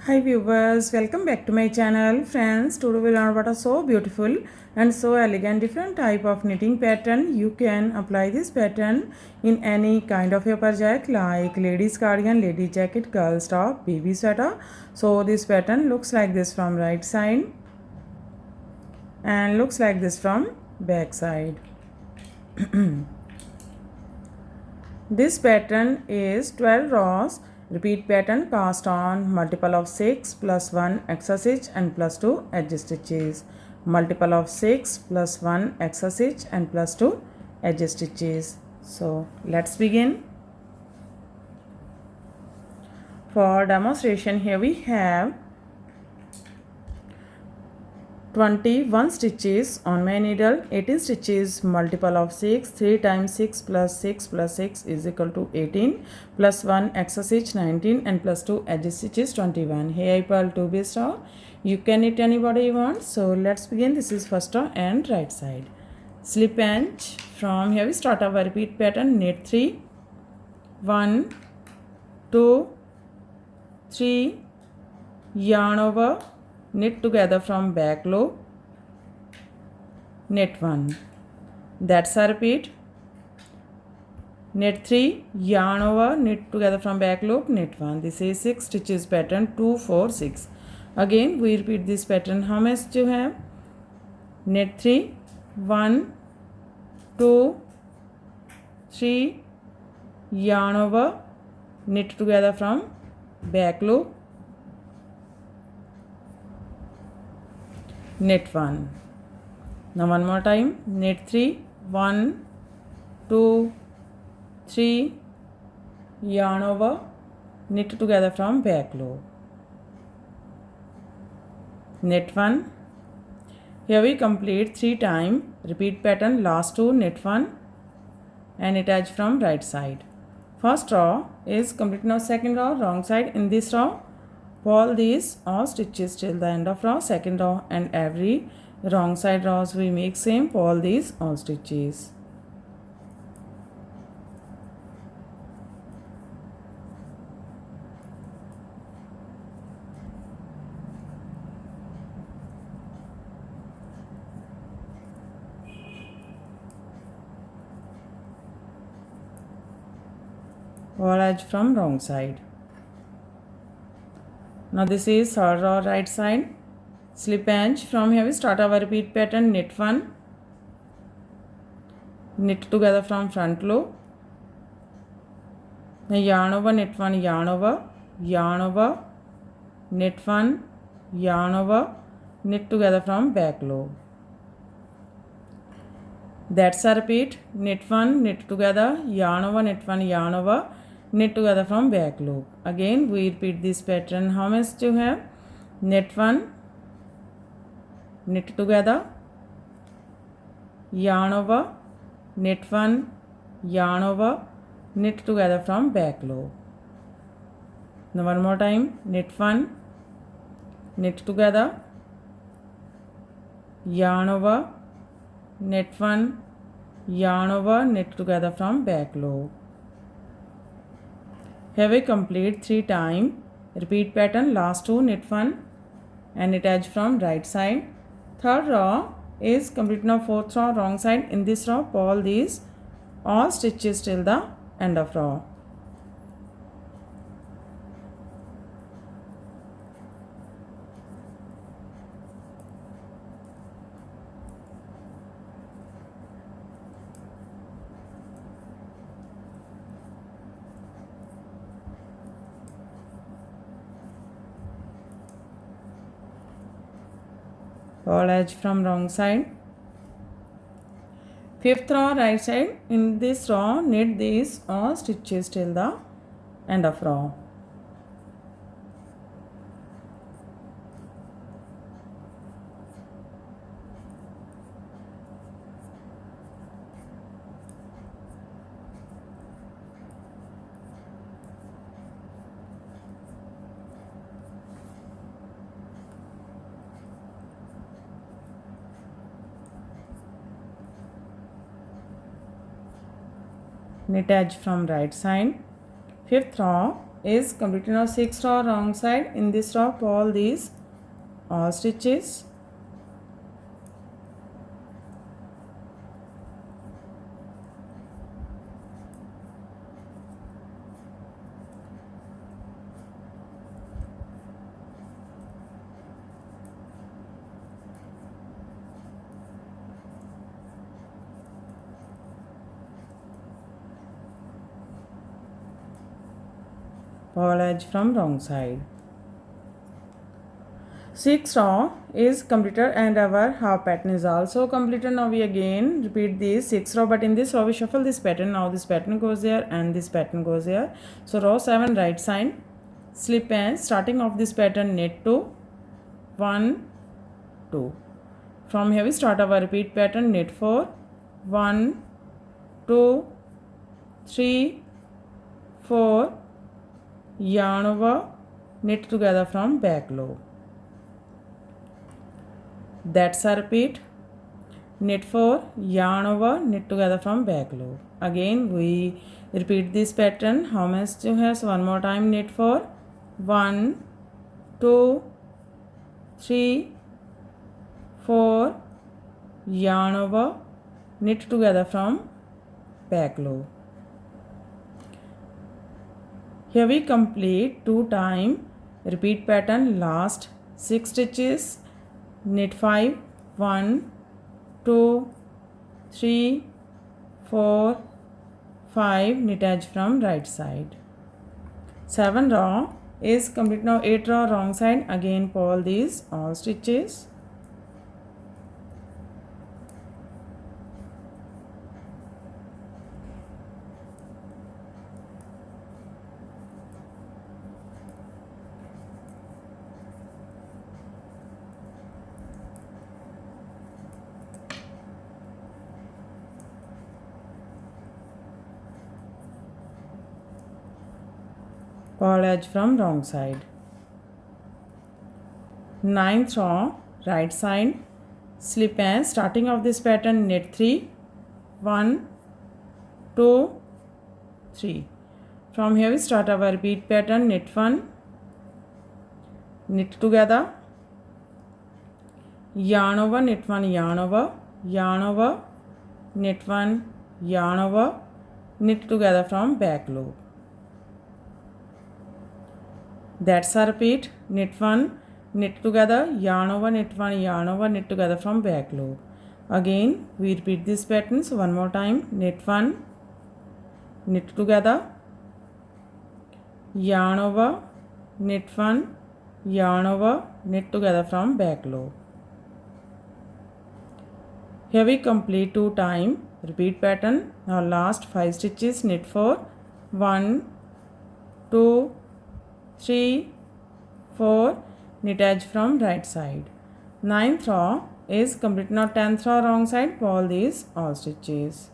Hi viewers, welcome back to my channel. Friends, today we learn about a so beautiful and so elegant different type of knitting pattern. You can apply this pattern in any kind of a project like ladies cardigan, lady jacket, girls top, baby sweater. So this pattern looks like this from right side and looks like this from back side. This pattern is 12 rows. Repeat pattern cast on multiple of 6 plus 1 extra stitch and plus 2 edge stitches. Multiple of 6 plus 1 extra stitch and plus 2 edge stitches. So let's begin. For demonstration, here we have 21 stitches on my needle, 18 stitches, multiple of 6, 3 times 6 plus 6 is equal to 18, plus 1 extra stitch 19 and plus 2 edge stitches 21. Here I purl 2 base row. You can knit anybody you want. So let's begin. This is first row and right side. Slip pinch. From here we start our repeat pattern. Knit 3, 1, 2, 3, yarn over, knit together from back loop, knit 1. That's a repeat. Knit 3, yarn over, knit together from back loop, knit 1. This is 6 stitches pattern 2, 4, 6. Again we repeat this pattern. How much you have? Knit 3, 1, 2, 3, yarn over, knit together from back loop, knit 1. Now one more time. Knit 3, 1, 2, 3, yarn over, knit together from back loop, knit 1. Here we complete 3 times. Repeat pattern. Last 2 knit 1 and attach from right side. First row is complete. Now second row, wrong side. In this row, pull these all stitches till the end of row. Second row and every wrong side rows we make same. Pull these all stitches. Pull edge from wrong side. Now this is third row right side. Slip pinch. From here we start our repeat pattern. Knit 1, knit together from front loop. Now yarn over, knit 1, yarn over, yarn over, knit 1, yarn over, knit together from back loop. That's a repeat. Knit 1, knit together, yarn over, knit 1, yarn over, knit together from back loop. Again we repeat this pattern. How much you have? Knit 1, knit together, yarn over, knit 1, yarn over, knit together from back loop. Now one more time. Knit 1, knit together, yarn over, knit 1, yarn over, knit together from back loop. Here we complete 3 times. Repeat pattern. Last 2 knit 1 and attach from right side. Third row is complete. Now fourth row wrong side. In this row pull these all stitches till the end of row. Pull edge from wrong side. Fifth row right side. In this row knit these all stitches till the end of row. Knit edge from right side. Fifth row is completed now 6 row wrong side. In this row pull these all stitches. Pull edge from wrong side. 6 row is completed and our half pattern is also completed. Now we again repeat this 6 row, but in this row we shuffle this pattern. Now this pattern goes there and this pattern goes there. So row 7 right side, slip and starting of this pattern knit 2, 1, 2. From here we start our repeat pattern, knit 4, 1, 2, 3, 4, yarn over, knit together from back loop. That's a repeat. Knit 4, yarn over, knit together from back loop. Again we repeat this pattern. How many stitches? One more time, knit 4, 1, 2, 3, 4, yarn over, knit together from back loop. Here we complete 2 times repeat pattern, last 6 stitches, knit 5, 1, 2, 3, 4, 5, knit edge from right side. 7 row is complete now. 8 row wrong side, again pull these all stitches. Pull edge from wrong side. 9th row right side, slip and starting of this pattern knit 3, 1, 2, 3. From here we start our repeat pattern, knit 1, knit together, yarn over, knit 1, yarn over, yarn over, knit 1, yarn over, knit together from back loop. That's a repeat. Knit 1, knit together, yarn over, knit 1, yarn over, knit together from back loop. Again we repeat this pattern. So one more time, knit 1, knit together, yarn over, knit 1, yarn over, knit together from back loop. Here we complete 2 times repeat pattern. Now last 5 stitches, knit 4, 1, 2, 3, 4, knit edge from right side. 9th row is complete now. 10th row wrong side, pull these all stitches.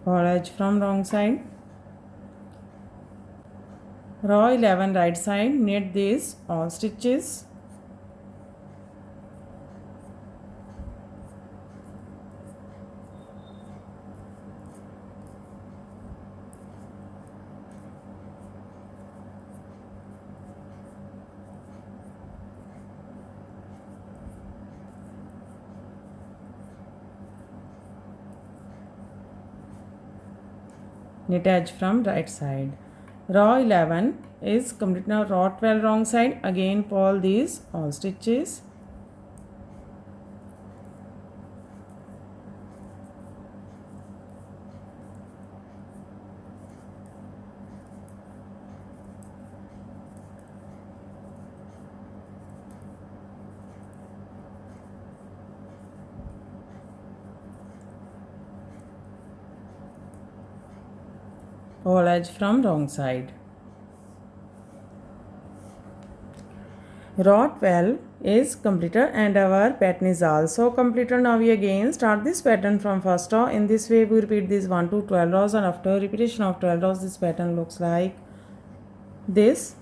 Pull edge from wrong side. Row 11 right side, knit these all stitches. Knit edge from right side. Row 11 is complete now. Row 12 wrong side, again pull these all stitches. Pull edge from wrong side. Row 12 is completed and our pattern is also completed. Now we again start this pattern from first row. In this way we repeat this 1 to 12 rows, and after repetition of 12 rows this pattern looks like this.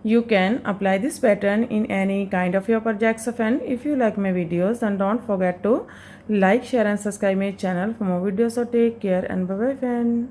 You can apply this pattern in any kind of your projects, and if you like my videos then don't forget to like, share and subscribe my channel for more videos. So take care and bye bye friend.